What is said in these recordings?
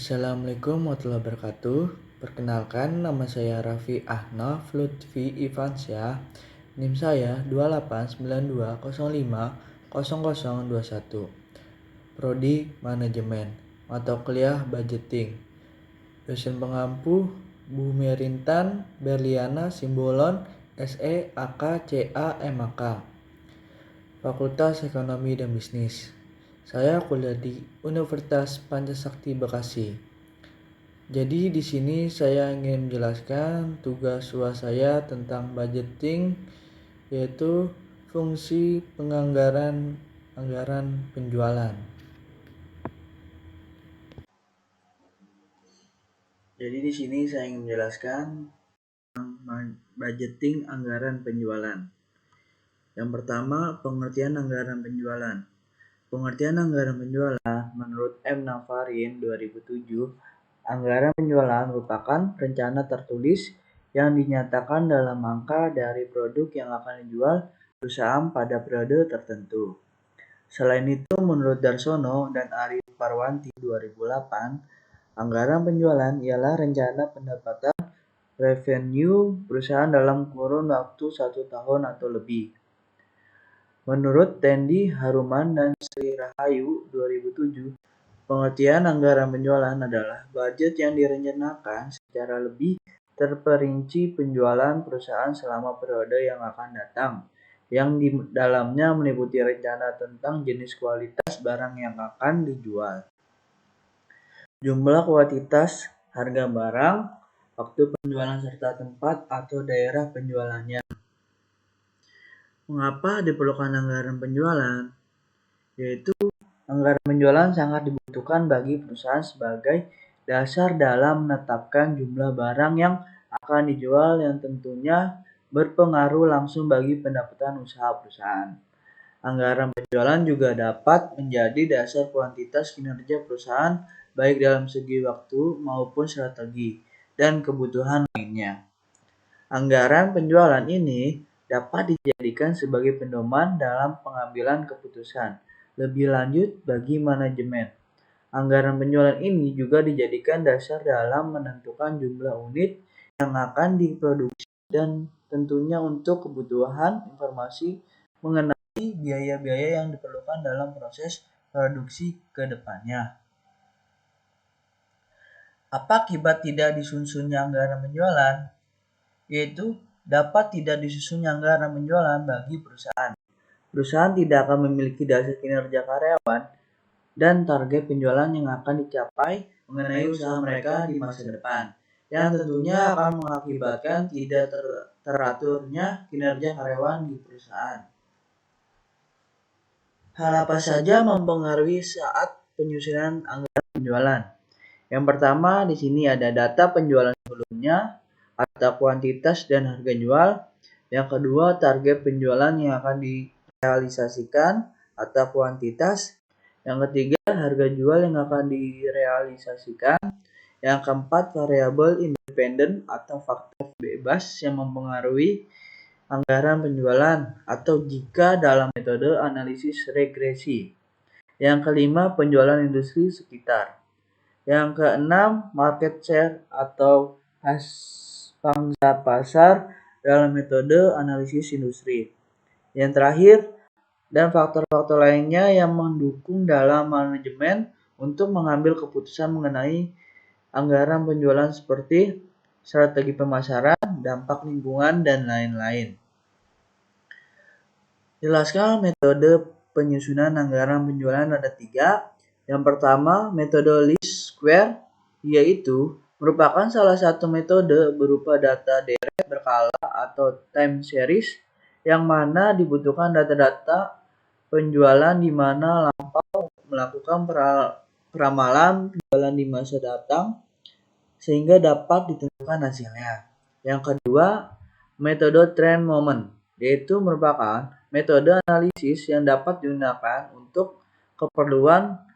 Assalamualaikum warahmatullahi wabarakatuh. Perkenalkan, nama saya Raffi Ahnaf Lutfi Ivansyah. NIM saya 2892050021. Prodi Manajemen. Mata kuliah Budgeting. Dosen pengampu Bu Merintan Berliana Simbolon SE AK CA MAK. Fakultas Ekonomi dan Bisnis. Saya kuliah di Universitas Pancasakti Bekasi. Jadi di sini saya ingin menjelaskan tugas UAS saya tentang budgeting, yaitu fungsi penganggaran penjualan. Jadi di sini saya ingin menjelaskan tentang budgeting anggaran penjualan. Yang pertama, pengertian anggaran penjualan. Pengertian anggaran penjualan menurut M. Navarin 2007, anggaran penjualan merupakan rencana tertulis yang dinyatakan dalam angka dari produk yang akan dijual perusahaan pada periode tertentu. Selain itu, menurut Darsono dan Arif Parwanti 2008, anggaran penjualan ialah rencana pendapatan revenue perusahaan dalam kurun waktu 1 tahun atau lebih. Menurut Tendi Haruman dan Sri Rahayu 2007, pengertian anggaran penjualan adalah budget yang direncanakan secara lebih terperinci penjualan perusahaan selama periode yang akan datang, yang di dalamnya meliputi rencana tentang jenis kualitas barang yang akan dijual, jumlah kuantitas, harga barang, waktu penjualan serta tempat atau daerah penjualannya. Mengapa diperlukan anggaran penjualan? Yaitu anggaran penjualan sangat dibutuhkan bagi perusahaan sebagai dasar dalam menetapkan jumlah barang yang akan dijual yang tentunya berpengaruh langsung bagi pendapatan usaha perusahaan. Anggaran penjualan juga dapat menjadi dasar kuantitas kinerja perusahaan baik dalam segi waktu maupun strategi dan kebutuhan lainnya. Anggaran penjualan ini dapat dijadikan sebagai pedoman dalam pengambilan keputusan lebih lanjut bagi manajemen. Anggaran penjualan ini juga dijadikan dasar dalam menentukan jumlah unit yang akan diproduksi dan tentunya untuk kebutuhan informasi mengenai biaya-biaya yang diperlukan dalam proses produksi ke depannya. Apa akibat tidak disusunnya anggaran penjualan? Yaitu dapat tidak disusunnya anggaran penjualan bagi perusahaan. Perusahaan tidak akan memiliki dasar kinerja karyawan dan target penjualan yang akan dicapai mengenai usaha mereka di masa depan, yang tentunya akan mengakibatkan tidak teraturnya kinerja karyawan di perusahaan. Hal apa saja mempengaruhi saat penyusunan anggaran penjualan? Yang pertama, di sini ada data penjualan sebelumnya atau kuantitas dan harga jual. Yang kedua, target penjualan yang akan direalisasikan atau kuantitas. Yang ketiga, harga jual yang akan direalisasikan. Yang keempat, variabel independen atau faktor bebas yang mempengaruhi anggaran penjualan atau jika dalam metode analisis regresi. Yang kelima, penjualan industri sekitar. Yang keenam, market share atau pangsa pasar dalam metode analisis industri. Yang terakhir, dan faktor-faktor lainnya yang mendukung dalam manajemen untuk mengambil keputusan mengenai anggaran penjualan seperti strategi pemasaran, dampak lingkungan, dan lain-lain. Jelaskan metode penyusunan anggaran penjualan ada 3. Yang pertama, metode least square, yaitu merupakan salah satu metode berupa data deret berkala atau time series yang mana dibutuhkan data-data penjualan di mana lampau melakukan peramalan penjualan di masa datang sehingga dapat ditentukan hasilnya. Yang kedua, metode trend moment, yaitu merupakan metode analisis yang dapat digunakan untuk keperluan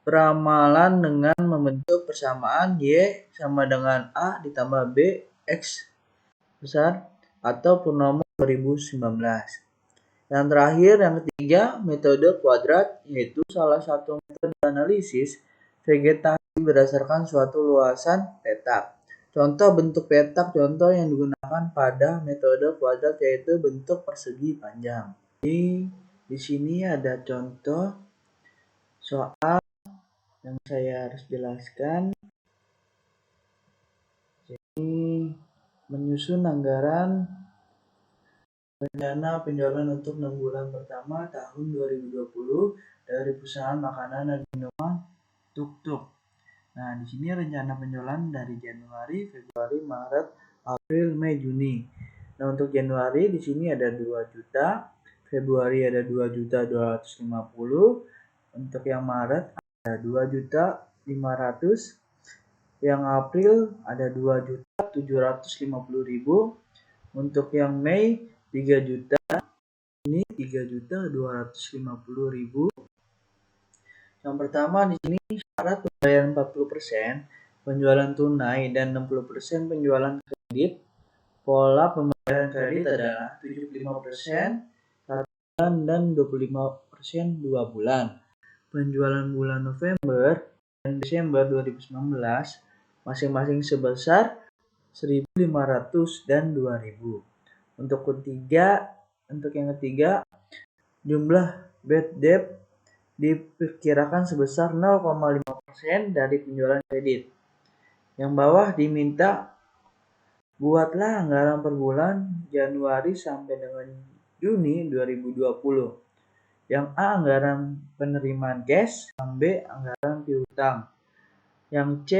peramalan dengan membentuk persamaan Y sama dengan A ditambah B X besar atau Purnomo 2019. Yang terakhir, yang ketiga, metode kuadrat, yaitu salah satu metode analisis vegetasi berdasarkan suatu luasan petak. Contoh bentuk petak contoh yang digunakan pada metode kuadrat yaitu bentuk persegi panjang. Di sini ada contoh soal yang saya harus jelaskan. Jadi menyusun anggaran rencana penjualan untuk 6 bulan pertama tahun 2020 dari perusahaan makanan dan minuman Tuk-Tuk. Nah, di sini rencana penjualan dari Januari, Februari, Maret, April, Mei, Juni. Nah, untuk Januari di sini ada 2 juta, Februari ada 2.250.000, untuk yang Maret ada 2.500.000, yang April ada 2.750.000, untuk yang Mei 3 juta, ini 3.250.000. Yang pertama di sini syarat pembayaran 40%, penjualan tunai dan 60% penjualan kredit. Pola pembayaran kredit adalah 75% 1 bulan dan 25% 2 bulan. Penjualan bulan November dan Desember 2019 masing-masing sebesar 1.500 dan 2.000. Untuk yang ketiga, jumlah bad debt diperkirakan sebesar 0,5% dari penjualan kredit. Yang bawah diminta buatlah anggaran per bulan Januari sampai dengan Juni 2020. Yang A anggaran penerimaan cash, yang B anggaran piutang, yang C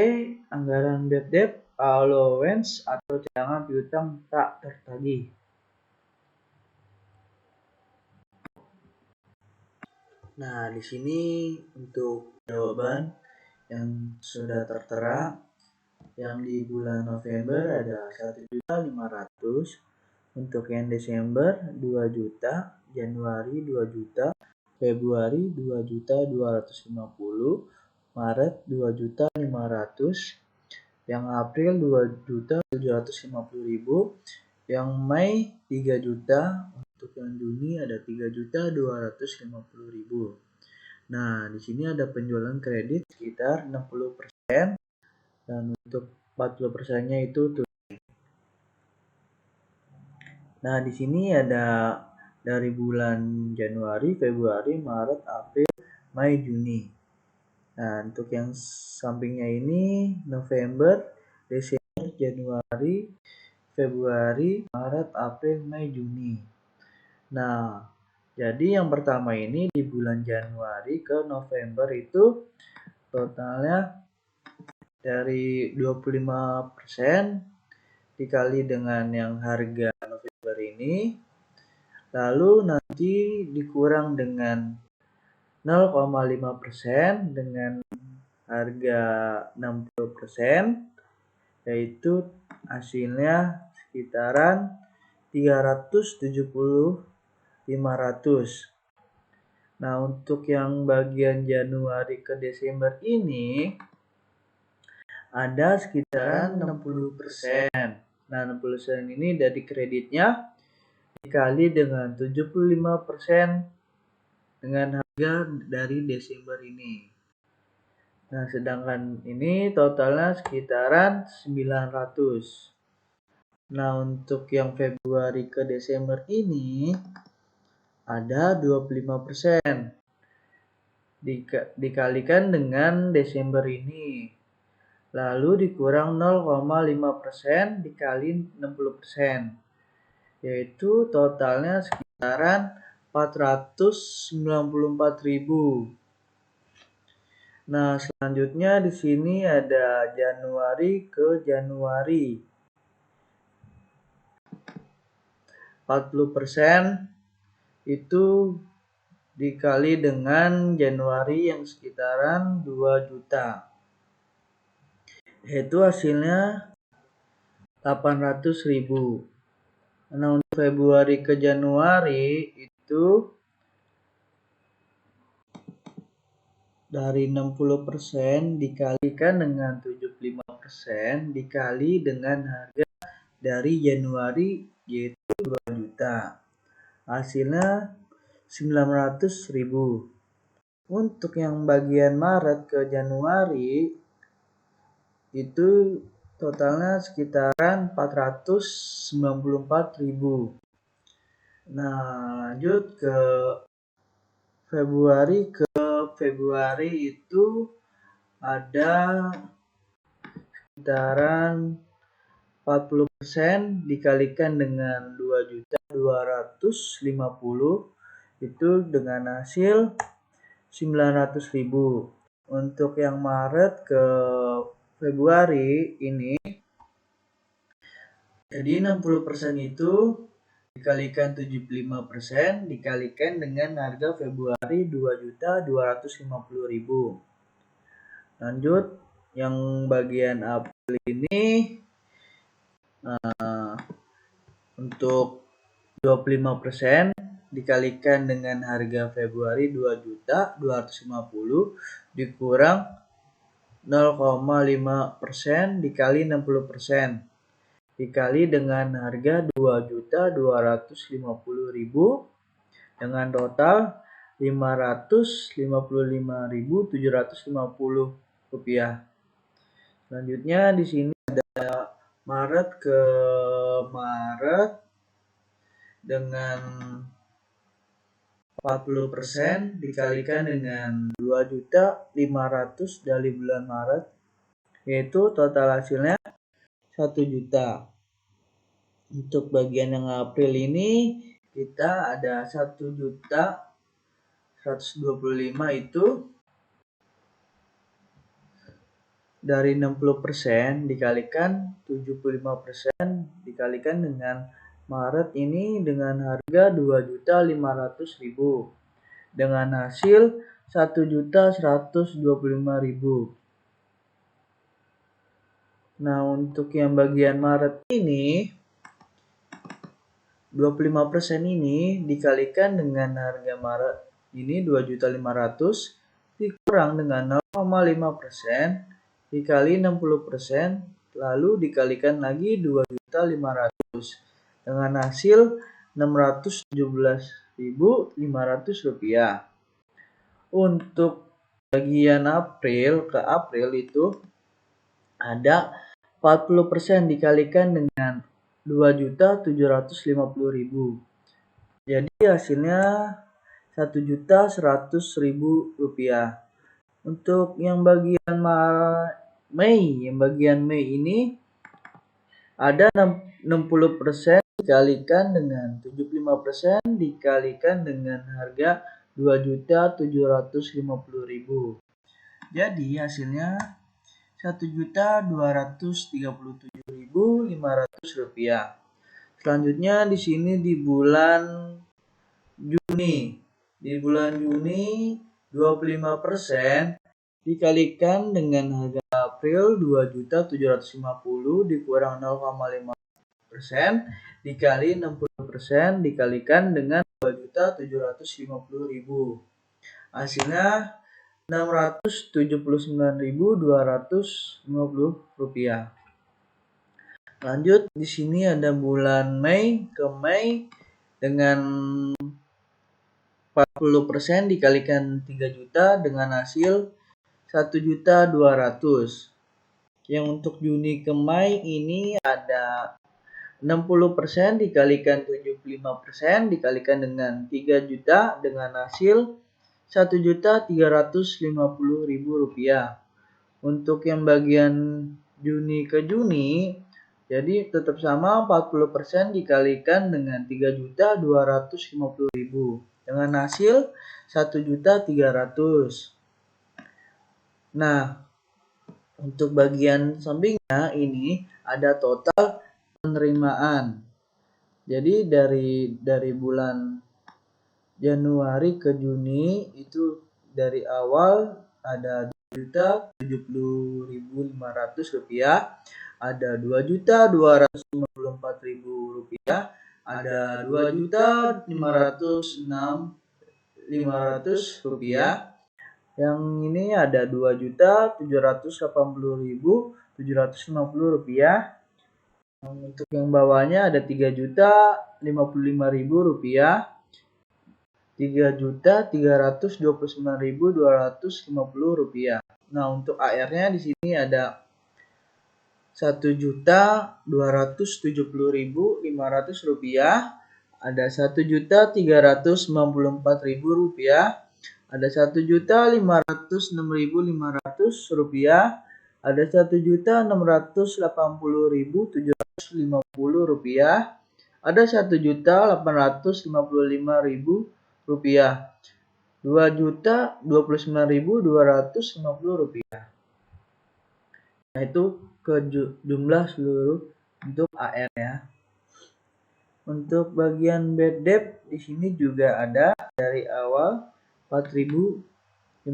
anggaran bad debt, allowance atau cadangan piutang tak tertagih. Nah, di sini untuk jawaban yang sudah tertera, yang di bulan November ada 1.500.000, untuk yang Desember 2 juta, Januari 2 juta, Februari 2.250.000, Maret 2.500.000, yang April 2.750.000, yang Mei 3 juta, untuk yang Juni ada 3.250.000. Nah, di sini ada penjualan kredit sekitar 60% dan untuk 40%-nya itu tunai. Nah, di sini ada dari bulan Januari, Februari, Maret, April, Mei, Juni. Nah, untuk yang sampingnya ini November, Desember, Januari, Februari, Maret, April, Mei, Juni. Nah, jadi yang pertama ini di bulan Januari ke November itu totalnya dari 25% dikali dengan yang harga November ini, lalu nanti dikurang dengan 0,5% dengan harga 60%, yaitu hasilnya sekitaran 370.500. Nah, untuk yang bagian Januari ke Desember ini ada sekitaran 60%. Nah, 60% ini dari kreditnya dikali dengan 75% dengan harga dari Desember ini. Nah, sedangkan ini totalnya sekitaran 900. Nah, untuk yang Februari ke Desember ini ada 25%. Dikalikan dengan Desember ini. Lalu dikurang 0,5% dikali 60%. Yaitu totalnya sekitaran 494.000. Nah, selanjutnya di sini ada Januari ke Januari. 40% itu dikali dengan Januari yang sekitaran 2 juta. Yaitu hasilnya 800.000. Nah, untuk Februari ke Januari itu dari 60% dikalikan dengan 75% dikali dengan harga dari Januari yaitu 2 juta. Hasilnya 900.000. Untuk yang bagian Maret ke Januari itu totalnya sekitaran 494.000. Nah, lanjut ke Februari. Februari itu ada sekitaran 40% dikalikan dengan 2.250 itu dengan hasil 900.000. Untuk yang Maret ke Februari ini, jadi 60% itu dikalikan 75% dikalikan dengan harga Februari 2.250.000. Lanjut yang bagian April ini untuk 25% dikalikan dengan harga Februari 2.250 dikurang 0,5% dikali 60% dikali dengan harga 2.250.000 dengan total 555.750 rupiah. Selanjutnya di sini ada Maret ke Maret dengan 40% dikalikan dengan 2.500.000 dari bulan Maret, yaitu total hasilnya 1 juta. Untuk bagian yang April ini kita ada 1.125.000 itu dari 60% dikalikan 75% dikalikan dengan Maret ini dengan harga 2.500.000 dengan hasil 1.125.000. Nah, untuk yang bagian Maret ini 25% ini dikalikan dengan harga Maret ini 2.500.000 dikurang dengan 0,5% dikali 60% lalu dikalikan lagi 2.500.000 dengan hasil 617.500 rupiah. Untuk bagian April ke April itu ada 40% dikalikan dengan 2.750.000. Jadi hasilnya 1.100.000 rupiah. Untuk yang bagian Mei ini ada 60% dikalikan dengan 75% dikalikan dengan harga 2.750.000. Jadi hasilnya 1.237.500 rupiah. Selanjutnya di sini di bulan Juni. Di bulan Juni 25% dikalikan dengan harga April 2.750 dikurang 0,5% dikali 60% dikalikan dengan 2.750.000. Hasilnya 679.250 rupiah. Lanjut di sini ada bulan Mei ke Mei dengan 40% dikalikan 3 juta dengan hasil 1.200.000. Yang untuk Juni ke Mei ini ada 60% dikalikan 75% dikalikan dengan 3 juta dengan hasil 1.350.000 rupiah. Untuk yang bagian Juni ke Juni, jadi tetap sama 40% dikalikan dengan 3.250.000 dengan hasil 1.300.000. Nah, untuk bagian sampingnya ini ada total penerimaan. Jadi dari bulan Januari ke Juni itu dari awal ada 2.070.500 rupiah, ada 2.254.000 rupiah, ada 2.506.500 rupiah. Yang ini ada 2.780.750 rupiah. Untuk yang bawahnya ada 3.055.000 rupiah. 3.329.250 rupiah. Nah, untuk AR-nya di sini ada Rp1.270.500, ada Rp1.394.000, ada Rp1.506.500, ada Rp1.680.750, ada Rp1.855.000, Rp2.029.250. Nah, itu jumlah seluruh untuk AR ya. Untuk bagian bad debt di sini juga ada dari awal 4.500,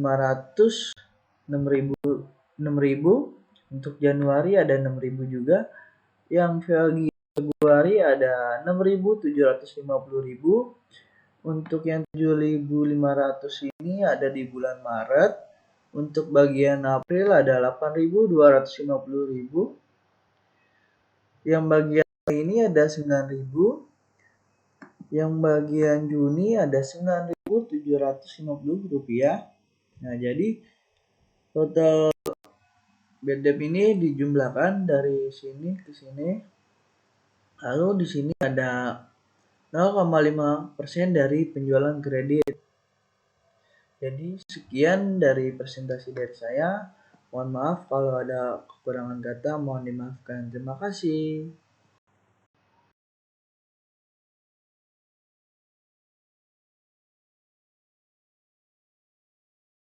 6.000, untuk Januari ada 6.000 juga. Yang Februari ada 6.750.000. Untuk yang 7.500 ini ada di bulan Maret. Untuk bagian April ada 8.250.000. Yang bagian ini ada 9.000. Yang bagian Juni ada Rp9.750. Nah, jadi total bad debt ini dijumlahkan dari sini ke sini. Lalu di sini ada 0,5% dari penjualan kredit. Jadi sekian dari presentasi dari saya. Mohon maaf kalau ada kekurangan kata, mohon dimaafkan. Terima kasih.